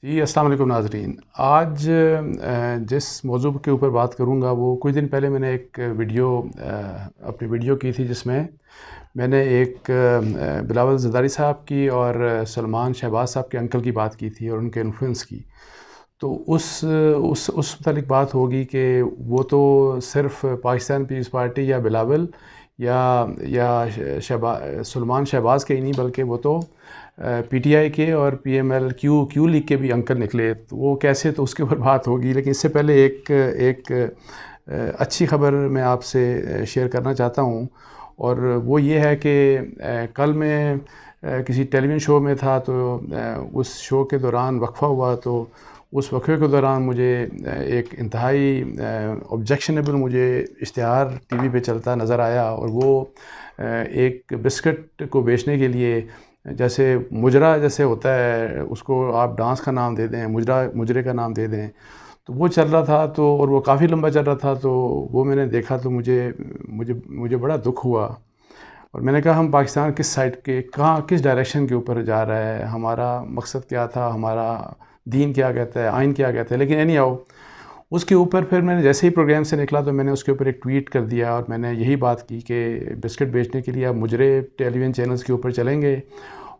جی السلام علیکم ناظرین. آج جس موضوع کے اوپر بات کروں گا وہ کچھ دن پہلے میں نے ایک اپنی ویڈیو کی تھی جس میں نے ایک بلاول زرداری صاحب کی اور سلمان شہباز صاحب کے انکل کی بات کی تھی اور ان کے انفلوئنس کی. تو اس متعلق بات ہوگی کہ وہ تو صرف پاکستان پیپلز پارٹی یا بلاول یا سلمان شہباز کے ہی نہیں بلکہ وہ تو پی ٹی آئی کے اور P M L Q league کے بھی انکل نکلے. تو وہ کیسے، تو اس کے اوپر بات ہوگی. لیکن اس سے پہلے ایک اچھی خبر میں آپ سے شیئر کرنا چاہتا ہوں، اور وہ یہ ہے کہ کل میں کسی ٹیلی ویژن شو میں تھا، تو اس شو کے دوران وقفہ ہوا. تو اس وقفے کے دوران مجھے ایک انتہائی آبجیکشنیبل مجھے اشتہار ٹی وی پہ چلتا نظر آیا، اور وہ ایک بسکٹ کو بیچنے کے لیے، جیسے مجرا جیسے ہوتا ہے، اس کو آپ ڈانس کا نام دے دیں، مجرے کا نام دے دیں، تو وہ چل رہا تھا. تو اور وہ کافی لمبا چل رہا تھا. تو وہ میں نے دیکھا تو مجھے بڑا دکھ ہوا، اور میں نے کہا ہم پاکستان کس سائڈ کے، کس ڈائریکشن کے اوپر جا رہا ہے، ہمارا مقصد کیا تھا، ہمارا دین کیا کہتا ہے، آئین کیا کہتا ہے. لیکن اینی ہاؤ اس کے اوپر پھر میں نے جیسے ہی پروگرام سے نکلا تو میں نے اس کے اوپر ایک ٹویٹ کر دیا، اور میں نے یہی بات کی کہ بسکٹ بیچنے کے لیے آپ مجرے ٹیلی ویژن چینلز کے اوپر چلیں گے.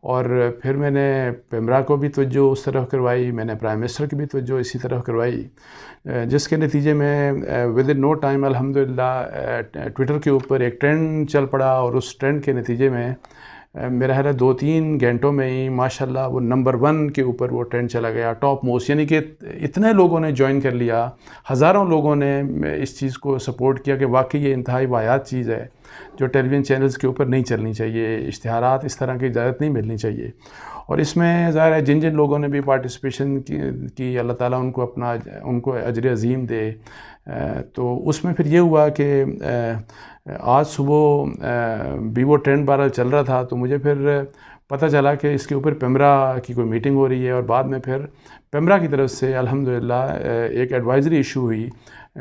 اور پھر میں نے پیمرا کو بھی توجہ اس طرف کروائی، میں نے پرائم منسٹر کی بھی توجہ اسی طرف کروائی، جس کے نتیجے میں ود ان نو ٹائم الحمدللہ ٹویٹر کے اوپر ایک ٹرینڈ چل پڑا. اور اس ٹرینڈ کے نتیجے میں میرا خیال ہے 2-3 گھنٹوں میں ہی ماشاءاللہ وہ نمبر 1 کے اوپر وہ ٹرینڈ چلا گیا، ٹاپ موسٹ. یعنی کہ اتنے لوگوں نے جوائن کر لیا، ہزاروں لوگوں نے اس چیز کو سپورٹ کیا کہ واقعی یہ انتہائی واحد چیز ہے جو ٹیلی ویژن چینلز کے اوپر نہیں چلنی چاہیے. اشتہارات اس طرح کی اجازت نہیں ملنی چاہیے. اور اس میں ظاہر ہے جن لوگوں نے بھی پارٹیسپیشن کی اللہ تعالیٰ ان کو اجر عظیم دے. تو اس میں پھر یہ ہوا کہ آج صبح بھی وہ ٹرینڈ بہرحال چل رہا تھا، تو مجھے پھر پتہ چلا کہ اس کے اوپر پیمرا کی کوئی میٹنگ ہو رہی ہے. اور بعد میں پھر پیمرا کی طرف سے الحمدللہ ایک ایڈوائزری ایشو ہوئی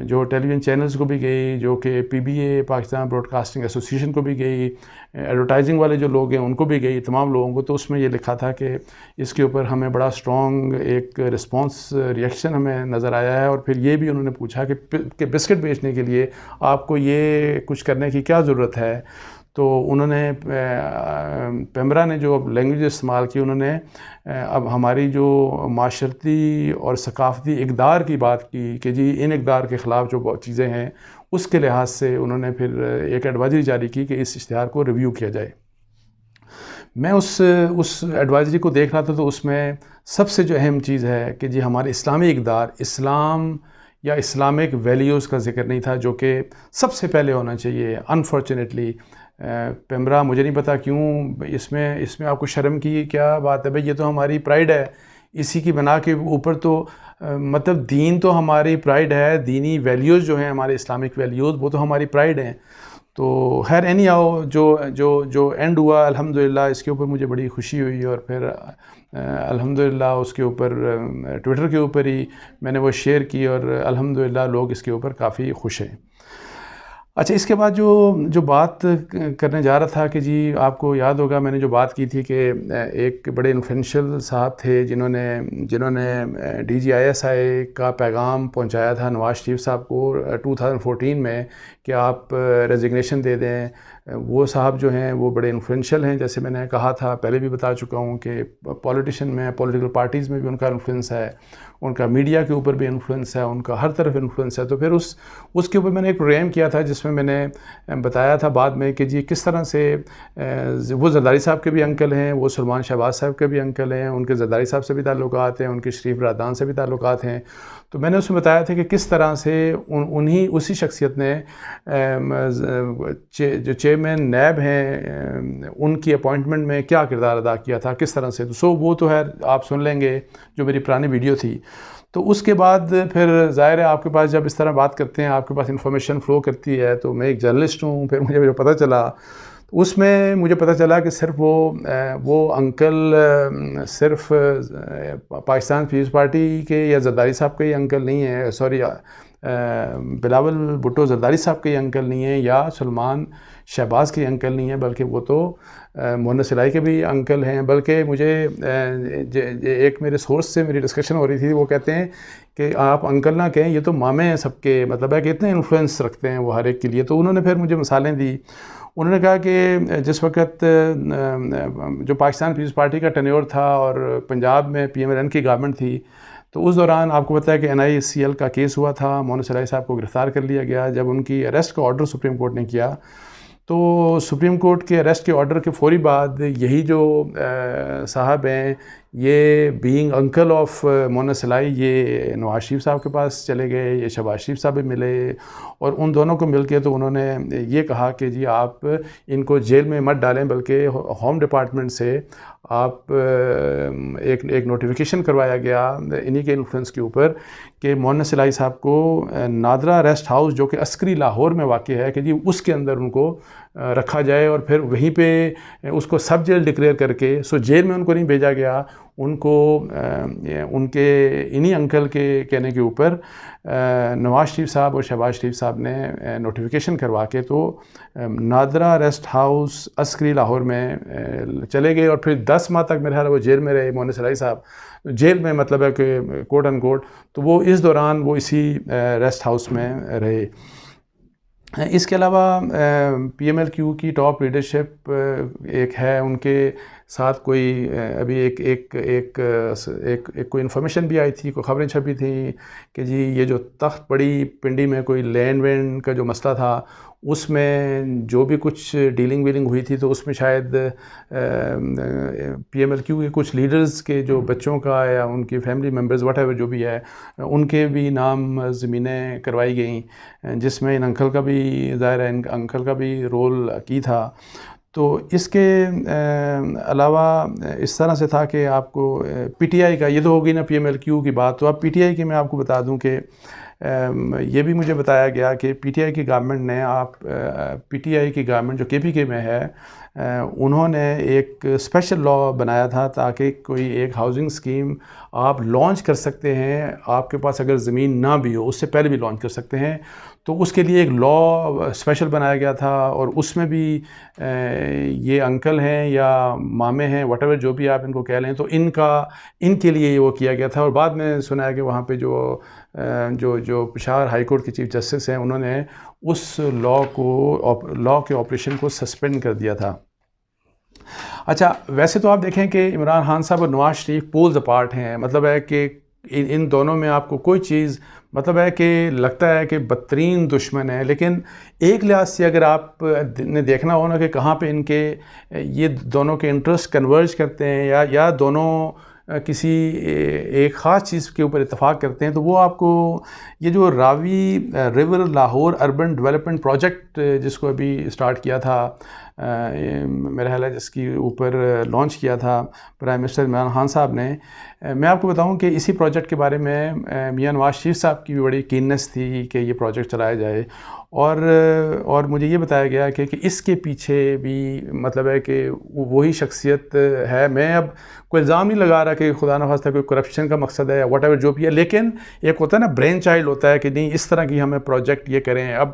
جو ٹیلی ویژن چینلز کو بھی گئی، جو کہ پی be a Pakistan Broad casting association کو بھی گئی، ایڈورٹائزنگ والے جو لوگ ہیں ان کو بھی گئی، تمام لوگوں کو. تو اس میں یہ لکھا تھا کہ اس کے اوپر ہمیں بڑا اسٹرانگ ایک رسپانس ریئیکشن ہمیں نظر آیا ہے. اور پھر یہ بھی انہوں نے پوچھا کہ بسکٹ بیچنے کے لیے آپ کو یہ کچھ کرنے کی کیا ضرورت ہے. تو انہوں نے پیمرا نے جو لینگویج استعمال کی، انہوں نے اب ہماری جو معاشرتی اور ثقافتی اقدار کی بات کی کہ جی ان اقدار کے خلاف جو چیزیں ہیں اس کے لحاظ سے انہوں نے پھر ایک ایڈوائزری جاری کی کہ اس اشتہار کو ریویو کیا جائے. میں اس ایڈوائزری کو دیکھ رہا تھا، تو اس میں سب سے جو اہم چیز ہے کہ جی ہمارے اسلامی اقدار، اسلام یا اسلامک ویلیوز کا ذکر نہیں تھا، جو کہ سب سے پہلے ہونا چاہیے. انفارچونیٹلی پیمرا مجھے نہیں پتا کیوں اس میں آپ کو شرم کی کیا بات ہے. بھئی یہ تو ہماری پرائیڈ ہے، اسی کی بنا کے اوپر تو مطلب دین تو ہماری پرائیڈ ہے، دینی ویلیوز جو ہیں ہمارے اسلامک ویلیوز وہ تو ہماری پرائیڈ ہیں. تو خیر اینی آؤ جو اینڈ ہوا الحمدللہ اس کے اوپر مجھے بڑی خوشی ہوئی. اور پھر الحمدللہ اس کے اوپر ٹویٹر کے اوپر ہی میں نے وہ شیئر کی، اور الحمدللہ لوگ اس کے اوپر کافی خوش ہیں. اچھا، اس کے بعد جو بات کرنے جا رہا تھا کہ جی آپ کو یاد ہوگا میں نے جو بات کی تھی کہ ایک بڑے انفلوئنشل صاحب تھے جنہوں نے D G I S I کا پیغام پہنچایا تھا نواز شریف صاحب کو 2014 میں کہ آپ ریزگنیشن دے دیں. وہ صاحب جو ہیں وہ بڑے انفلوئنشل ہیں، جیسے میں نے کہا تھا پہلے بھی بتا چکا ہوں کہ پولیٹیشن میں، پولیٹیکل پارٹیز میں بھی ان کا انفلوئنس ہے، ان کا میڈیا کے اوپر بھی انفلوئنس ہے، ان کا ہر طرف انفلوئنس ہے. تو پھر اس کے اوپر میں نے ایک پروگرام کیا تھا جس میں نے بتایا تھا بعد میں کہ جی کس طرح سے وہ زرداری صاحب کے بھی انکل ہیں، وہ سلمان شہباز صاحب کے بھی انکل ہیں، ان کے زرداری صاحب سے بھی تعلقات ہیں، ان کے شریف برادران سے بھی تعلقات ہیں. تو میں نے اس میں بتایا تھا کہ کس طرح سے اسی شخصیت نے جو چیئرمین نیب ہیں ان کی اپوائنٹمنٹ میں کیا کردار ادا کیا تھا، کس طرح سے. وہ تو ہے آپ سن لیں گے، جو میری پرانی ویڈیو تھی. تو اس کے بعد پھر ظاہر ہے آپ کے پاس جب اس طرح بات کرتے ہیں، آپ کے پاس انفارمیشن فلو کرتی ہے. تو میں ایک جرنلسٹ ہوں، پھر مجھے جو پتہ چلا اس میں مجھے پتہ چلا کہ صرف وہ انکل صرف پاکستان پیپلز پارٹی کے یا زرداری صاحب کے ہی انکل نہیں ہیں، سوری بلاول بھٹو زرداری صاحب کے انکل نہیں ہیں یا سلمان شہباز کے انکل نہیں ہیں، بلکہ وہ تو محمد سلائی کے بھی انکل ہیں. بلکہ مجھے ایک میرے سورس سے میری ڈسکشن ہو رہی تھی، وہ کہتے ہیں کہ آپ انکل نہ کہیں، یہ تو مامے ہیں سب کے، مطلب ہے کہ اتنے انفلوئنس رکھتے ہیں وہ ہر ایک کے لیے. تو انہوں نے پھر مجھے مثالیں دی. انہوں نے کہا کہ جس وقت جو پاکستان پیپلز پارٹی کا ٹینیور تھا اور پنجاب میں PMLN کی گورنمنٹ تھی، تو اس دوران آپ کو پتہ ہے کہ NICL کا کیس ہوا تھا، محمد سلائی صاحب کو گرفتار کر لیا گیا. جب ان کی اریسٹ کا آرڈر سپریم کورٹ نے کیا، تو سپریم کورٹ کے اریسٹ کے آرڈر کے فوری بعد یہی جو صاحب ہیں، یہ بینگ انکل آف محمد سلائی، یہ نواز شریف صاحب کے پاس چلے گئے، یہ شہباز شریف صاحب بھی ملے، اور ان دونوں کو مل کے تو انہوں نے یہ کہا کہ جی آپ ان کو جیل میں مت ڈالیں، بلکہ ہوم ڈپارٹمنٹ سے آپ ایک نوٹیفیکیشن کروایا گیا انہی کے انفلوئنس کے اوپر کہ محمد سلائی صاحب کو نادرا ریسٹ ہاؤس جو کہ عسکری لاہور میں واقع ہے، کہ جی اس کے اندر ان کو رکھا جائے، اور پھر وہیں پہ اس کو سب جیل ڈکلیئر کر کے جیل میں ان کو نہیں بھیجا گیا. ان کو ان کے انہی انکل کے کہنے کے اوپر نواز شریف صاحب اور شہباز شریف صاحب نے نوٹیفیکیشن کروا کے تو نادرا ریسٹ ہاؤس عسکری لاہور میں چلے گئے، اور پھر 10 ماہ تک میرے خیال ہے وہ جیل میں رہے. محمد سلائی صاحب جیل میں، مطلب ہے کہ کوٹ ان کوٹ، تو وہ اس دوران وہ اسی ریسٹ ہاؤس میں رہے. اس کے علاوہ PMLQ کی ٹاپ لیڈرشپ ایک ہے، ان کے ساتھ کوئی ابھی ایک کوئی انفارمیشن بھی آئی تھی، کوئی خبریں چھپی تھیں کہ جی یہ جو تخت پڑی پنڈی میں کوئی لینڈ وینڈ کا جو مسئلہ تھا، اس میں جو بھی کچھ ڈیلنگ ویلنگ ہوئی تھی، تو اس میں شاید PMLQ کے کچھ لیڈرز کے جو بچوں کا یا ان کی فیملی ممبرز واٹ ایور جو بھی ہے، ان کے بھی نام زمینیں کروائی گئیں، جس میں ان انکل کا بھی ظاہر ہے، ان انکل کا بھی رول کی تھا. تو اس کے علاوہ اس طرح سے تھا کہ آپ کو PTI کا، یہ تو ہوگی نا PMLQ کی بات، تو اب PTI کی میں آپ کو بتا دوں کہ یہ بھی مجھے بتایا گیا کہ PTI کی گورنمنٹ نے PTI کی گورنمنٹ جو KPK میں ہے، انہوں نے ایک اسپیشل لا بنایا تھا تاکہ کوئی ایک ہاؤسنگ اسکیم آپ لانچ کر سکتے ہیں، آپ کے پاس اگر زمین نہ بھی ہو، اس سے پہلے بھی لانچ کر سکتے ہیں. تو اس کے لیے ایک لا اسپیشل بنایا گیا تھا، اور اس میں بھی یہ انکل ہیں یا مامے ہیں، واٹ ایور جو بھی آپ ان کو کہہ لیں، تو ان کے لیے وہ کیا گیا تھا. اور بعد میں سنا ہے کہ وہاں پہ جو پشاور ہائی کورٹ کے چیف جسٹس ہیں، انہوں نے اس لا کے آپریشن کو سسپینڈ کر دیا تھا. اچھا، ویسے تو آپ دیکھیں کہ عمران خان صاحب اور نواز شریف پولز اپارٹ ہیں، مطلب ہے کہ ان دونوں میں آپ کو کوئی چیز، مطلب ہے کہ لگتا ہے کہ بدترین دشمن ہے. لیکن ایک لحاظ سے اگر آپ نے دیکھنا ہو نا کہ کہاں پہ ان کے یہ دونوں کے انٹرسٹ کنورج کرتے ہیں یا دونوں کسی ایک خاص چیز کے اوپر اتفاق کرتے ہیں، تو وہ آپ کو یہ جو Ravi river Lahore urban development project جس کو ابھی اسٹارٹ کیا تھا، میرا خیال ہے جس کے اوپر لانچ کیا تھا پرائم منسٹر عمران خان صاحب نے، میں آپ کو بتاؤں کہ اسی پروجیکٹ کے بارے میں میاں نواز شریف صاحب کی بھی بڑی کیننس تھی کہ یہ پروجیکٹ چلایا جائے، اور مجھے یہ بتایا گیا کہ اس کے پیچھے بھی مطلب ہے کہ وہی شخصیت ہے. میں اب کوئی الزام نہیں لگا رہا کہ خدا نخواستہ کوئی کرپشن کا مقصد ہے یا واٹ ایور جو بھی ہے، لیکن ایک ہوتا ہے نا برین چائلڈ ہوتا ہے کہ نہیں اس طرح کی ہمیں پروجیکٹ یہ کریں. اب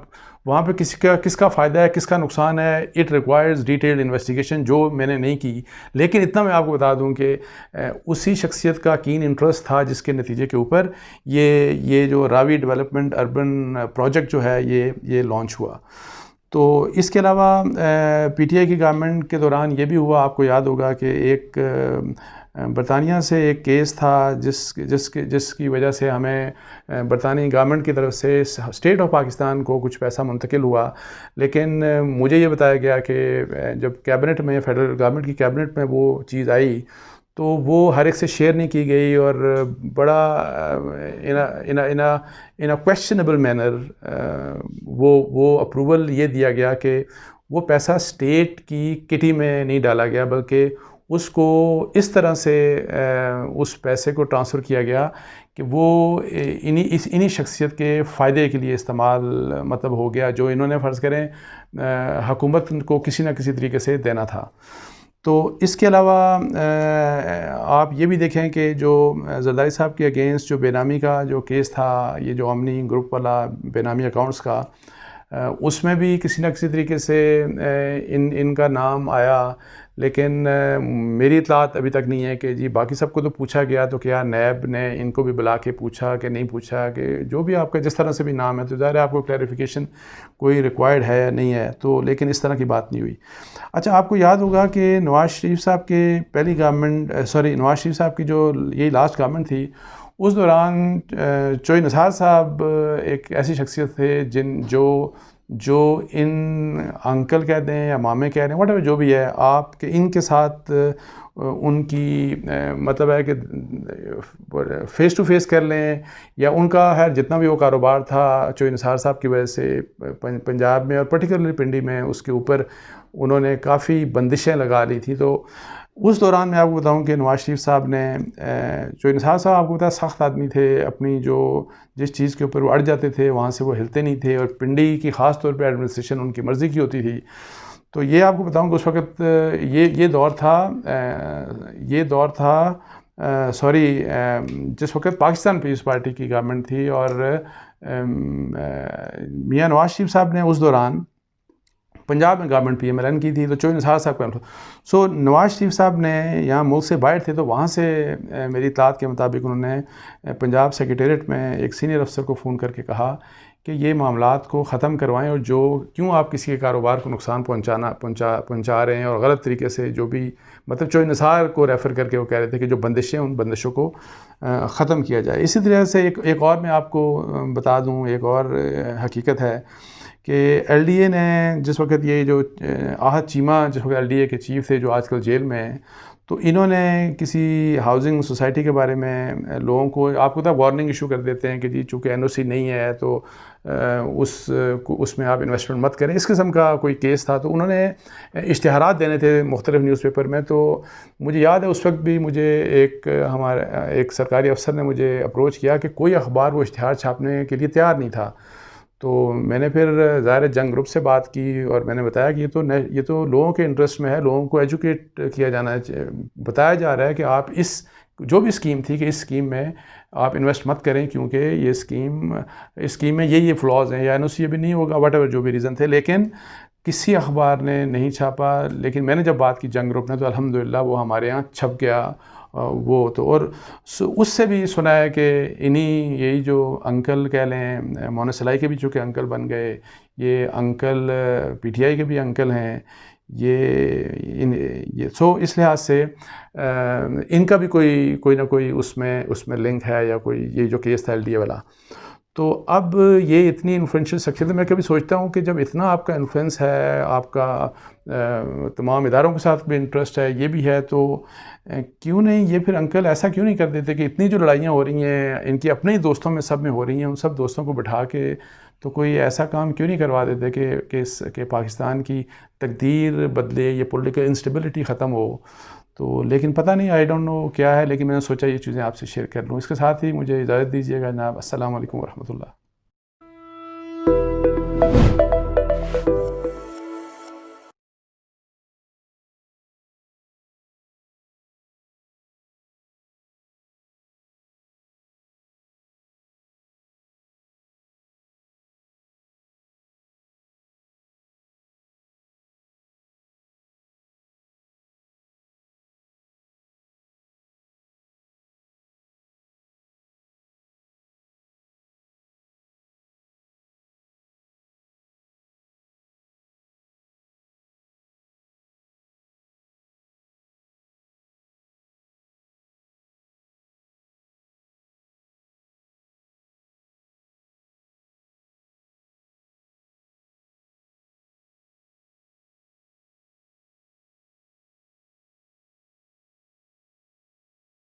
وہاں پہ کس کا فائدہ ہے، کس کا نقصان ہے، اٹ ریکوائرز ڈیٹیلڈ انویسٹیگیشن، جو میں نے نہیں کی. لیکن اتنا میں آپ کو بتا دوں کہ اسی شخصیت کا کین انٹرسٹ تھا جس کے نتیجے کے اوپر یہ جو راوی ڈیولپمنٹ اربن پروجیکٹ جو ہے یہ لانچ ہوا. تو اس کے علاوہ PTI کی گورنمنٹ کے دوران یہ بھی ہوا، آپ کو یاد ہوگا کہ ایک برطانیہ سے ایک کیس تھا جس کی وجہ سے ہمیں برطانوی گورنمنٹ کی طرف سے اسٹیٹ آف پاکستان کو کچھ پیسہ منتقل ہوا. لیکن مجھے یہ بتایا گیا کہ جب کیبنٹ میں، فیڈرل گورنمنٹ کی کیبنٹ میں وہ چیز آئی تو وہ ہر ایک سے شیئر نہیں کی گئی، اور بڑا ان کویسچنیبل مینر وہ اپروول یہ دیا گیا کہ وہ پیسہ اسٹیٹ کی کٹی میں نہیں ڈالا گیا، بلکہ اس کو اس طرح سے اس پیسے کو ٹرانسفر کیا گیا کہ وہ انہی شخصیت کے فائدے کے لیے استعمال مطلب ہو گیا، جو انہوں نے فرض کریں حکومت کو کسی نہ کسی طریقے سے دینا تھا. تو اس کے علاوہ آپ یہ بھی دیکھیں کہ جو زرداری صاحب کے اگینسٹ جو بے نامی کا جو کیس تھا، یہ جو امنی گروپ والا بے نامی اکاؤنٹس کا، اس میں بھی کسی نہ کسی طریقے سے ان کا نام آیا، لیکن میری اطلاعات ابھی تک نہیں ہے کہ جی باقی سب کو تو پوچھا گیا، تو کیا نیب نے ان کو بھی بلا کے پوچھا کہ نہیں پوچھا، کہ جو بھی آپ کا جس طرح سے بھی نام ہے تو ظاہر ہے آپ کو کلیریفیکیشن کوئی ریکوائرڈ ہے یا نہیں ہے، تو لیکن اس طرح کی بات نہیں ہوئی۔ اچھا، آپ کو یاد ہوگا کہ نواز شریف صاحب کے پہلی گورنمنٹ نواز شریف صاحب کی جو یہ لاسٹ گورنمنٹ تھی، اس دوران چوئی نثار صاحب ایک ایسی شخصیت تھے جو ان انکل کہہ دیں یا مامے کہہ دیں، واٹ ایور جو بھی ہے، آپ کے ان کے ساتھ ان کی مطلب ہے کہ فیس ٹو فیس کر لیں، یا ان کا خیر جتنا بھی وہ کاروبار تھا چوئی نثار صاحب کی وجہ سے پنجاب میں اور پرٹیکولرلی پنڈی میں، اس کے اوپر انہوں نے کافی بندشیں لگا لی تھی۔ تو اس دوران میں آپ کو بتاؤں کہ نواز شریف صاحب نے چوئی نثار صاحب آپ کو بتایا سخت آدمی تھے، اپنی جس چیز کے اوپر وہ اڑ جاتے تھے وہاں سے وہ ہلتے نہیں تھے، اور پنڈی کی خاص طور پہ ایڈمنسٹریشن ان کی مرضی کی ہوتی تھی۔ تو یہ آپ کو بتاؤں کہ اس وقت یہ دور تھا جس وقت پاکستان پیپلز پارٹی کی گورنمنٹ تھی، اور میاں نواز شریف صاحب نے اس دوران پنجاب میں government P M L N کی تھی، تو چوئی نثار صاحب کا نواز شریف صاحب نے یہاں ملک سے باہر تھے، تو وہاں سے میری اطلاعات کے مطابق انہوں نے پنجاب سیکریٹریٹ میں ایک سینئر افسر کو فون کر کے کہا کہ یہ معاملات کو ختم کروائیں، اور کیوں آپ کسی کے کاروبار کو نقصان پہنچا رہے ہیں، اور غلط طریقے سے جو بھی مطلب چوئی نثار کو ریفر کر کے وہ کہہ رہے تھے کہ جو بندشیں ان بندشوں کو ختم کیا جائے۔ اسی طرح سے ایک اور میں آپ کو بتا دوں، ایک اور حقیقت ہے کہ ایل ڈی اے نے جس وقت یہ جو آحت چیمہ جس وقت ایل ڈی اے کے چیف تھے جو آج کل جیل میں ہیں، تو انہوں نے کسی ہاؤسنگ سوسائٹی کے بارے میں لوگوں کو آپ کو وارننگ ایشو کر دیتے ہیں کہ جی چونکہ این او سی نہیں ہے تو اس میں آپ انویسٹمنٹ مت کریں، اس قسم کا کوئی کیس تھا۔ تو انہوں نے اشتہارات دینے تھے مختلف نیوز پیپر میں، تو مجھے یاد ہے اس وقت بھی مجھے ایک سرکاری افسر نے مجھے اپروچ کیا کہ کوئی اخبار وہ اشتہار چھاپنے کے لیے تیار نہیں تھا۔ تو میں نے پھر ظاہر جنگ گروپ سے بات کی، اور میں نے بتایا کہ یہ تو لوگوں کے انٹرسٹ میں ہے، لوگوں کو ایجوکیٹ کیا جانا ہے، بتایا جا رہا ہے کہ آپ جو بھی اسکیم تھی کہ اس اسکیم میں آپ انویسٹ مت کریں، کیونکہ یہ اسکیم میں یہ فلاز ہیں، یا این او سی بھی نہیں ہوگا، واٹ ایور جو بھی ریزن تھے، لیکن کسی اخبار نے نہیں چھاپا۔ لیکن میں نے جب بات کی جنگ گروپ نے، تو الحمدللہ وہ ہمارے ہاں چھپ گیا وہ تو۔ اور اس سے بھی سنا ہے کہ یہی جو انکل کہہ لیں، مونا سلائی کے بھی چونکہ انکل بن گئے، یہ انکل پی ٹی آئی کے بھی انکل ہیں، اس لحاظ سے ان کا بھی کوئی نہ کوئی اس میں لنک ہے، یا کوئی یہ جو کیس تھا ایل ڈی اے والا۔ تو اب یہ اتنی انفلوئنشل شخصیت ہے، میں کبھی سوچتا ہوں کہ جب اتنا آپ کا انفلوئنس ہے، آپ کا تمام اداروں کے ساتھ بھی انٹرسٹ ہے، یہ بھی ہے، تو کیوں نہیں یہ پھر انکل ایسا کیوں نہیں کر دیتے کہ اتنی جو لڑائیاں ہو رہی ہیں ان کی اپنے ہی دوستوں میں سب میں ہو رہی ہیں، ان سب دوستوں کو بٹھا کے تو کوئی ایسا کام کیوں نہیں کروا دیتے کہ پاکستان کی تقدیر بدلے، یہ پولیٹیکل انسٹیبلٹی ختم ہو۔ تو لیکن پتہ نہیں، آئی ڈونٹ نو کیا ہے، لیکن میں نے سوچا یہ چیزیں آپ سے شیئر کر لوں۔ اس کے ساتھ ہی مجھے اجازت دیجیے گا جناب۔ السلام علیکم ورحمۃ اللہ۔